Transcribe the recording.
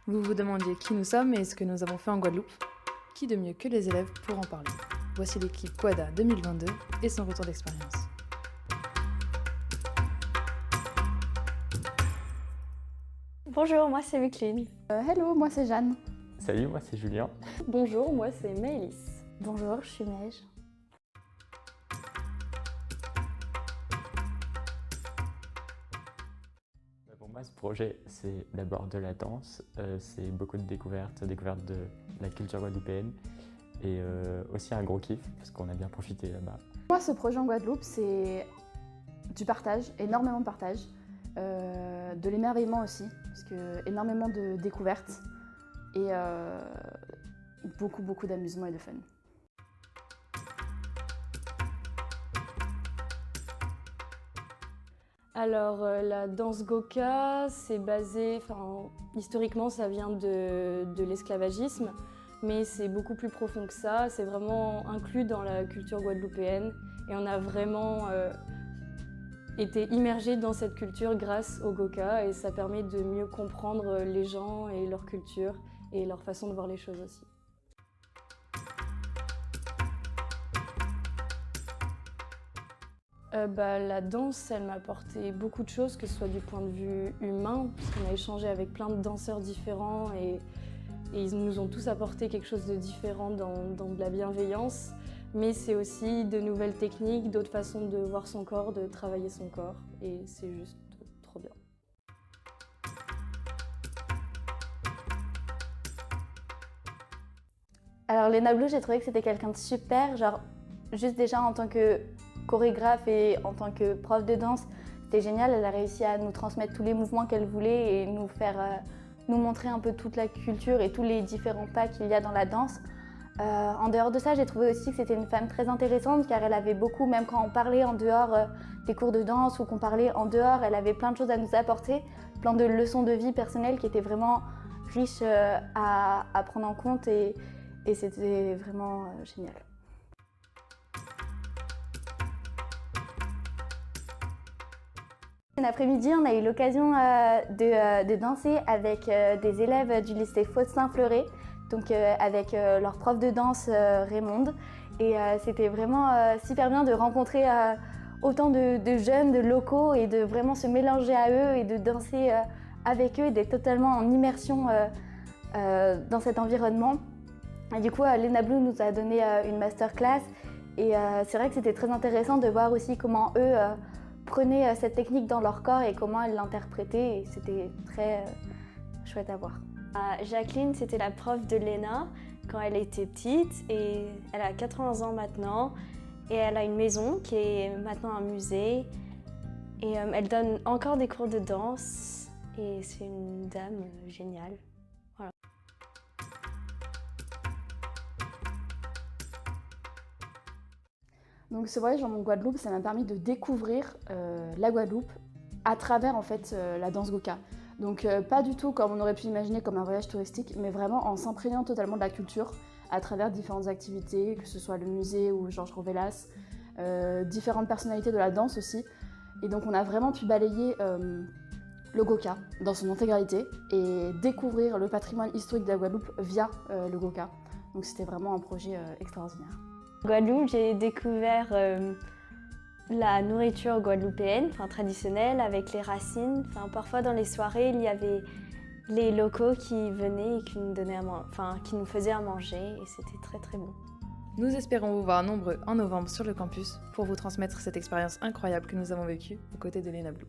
Vous vous demandiez qui nous sommes et ce que nous avons fait en Guadeloupe? Qui de mieux que les élèves pour en parler? Voici l'équipe Quada 2022 et son retour d'expérience. Bonjour, moi c'est Mucline. Hello, moi c'est Jeanne. Salut, moi c'est Julien. Bonjour, moi c'est Maëlys. Bonjour, je suis Neige. Pour moi, ce projet, c'est d'abord de la danse, c'est beaucoup de découvertes de la culture guadeloupéenne et aussi un gros kiff parce qu'on a bien profité là-bas. Moi, ce projet en Guadeloupe, c'est du partage, énormément de partage, de l'émerveillement aussi, parce que énormément de découvertes et beaucoup d'amusement et de fun. Alors la danse Goka, c'est basé, historiquement ça vient de l'esclavagisme, mais c'est beaucoup plus profond que ça, c'est vraiment inclus dans la culture guadeloupéenne et on a vraiment été immergé dans cette culture grâce au Goka et ça permet de mieux comprendre les gens et leur culture et leur façon de voir les choses aussi. La danse, elle m'a apporté beaucoup de choses, que ce soit du point de vue humain, parce qu'on a échangé avec plein de danseurs différents et ils nous ont tous apporté quelque chose de différent dans de la bienveillance. Mais c'est aussi de nouvelles techniques, d'autres façons de voir son corps, de travailler son corps et c'est juste trop bien. Alors Léna Blue, j'ai trouvé que c'était quelqu'un de super, genre juste déjà en tant que chorégraphe et en tant que prof de danse, c'était génial, elle a réussi à nous transmettre tous les mouvements qu'elle voulait et nous montrer un peu toute la culture et tous les différents pas qu'il y a dans la danse. En dehors de ça, j'ai trouvé aussi que c'était une femme très intéressante car elle avait beaucoup, même quand on parlait en dehors des cours de danse ou qu'on parlait en dehors, elle avait plein de choses à nous apporter, plein de leçons de vie personnelles qui étaient vraiment riches à prendre en compte et c'était vraiment génial. Un après-midi, on a eu l'occasion de danser avec des élèves du lycée Faustin-Fleuret, donc avec leur prof de danse Raymonde. Et c'était vraiment super bien de rencontrer autant de jeunes, de locaux et de vraiment se mélanger à eux et de danser avec eux et d'être totalement en immersion dans cet environnement. Et du coup, Léna Blue nous a donné une masterclass et c'est vrai que c'était très intéressant de voir aussi comment eux prenaient cette technique dans leur corps et comment elles l'interprétaient et c'était très chouette à voir. Jacqueline, c'était la prof de Léna quand elle était petite et elle a 80 ans maintenant et elle a une maison qui est maintenant un musée et elle donne encore des cours de danse et c'est une dame géniale. Voilà. Donc ce voyage en Guadeloupe, ça m'a permis de découvrir la Guadeloupe à travers en fait la danse Goka. Donc pas du tout comme on aurait pu imaginer comme un voyage touristique, mais vraiment en s'imprégnant totalement de la culture à travers différentes activités, que ce soit le musée ou Georges Rovelas, différentes personnalités de la danse aussi. Et donc on a vraiment pu balayer le Goka dans son intégralité et découvrir le patrimoine historique de la Guadeloupe via le Goka. Donc c'était vraiment un projet extraordinaire. En Guadeloupe, j'ai découvert la nourriture guadeloupéenne, traditionnelle, avec les racines. Parfois dans les soirées, il y avait les locaux qui venaient et qui nous faisaient à manger et c'était très bon. Nous espérons vous voir nombreux en novembre sur le campus pour vous transmettre cette expérience incroyable que nous avons vécue aux côtés de Léna Blue.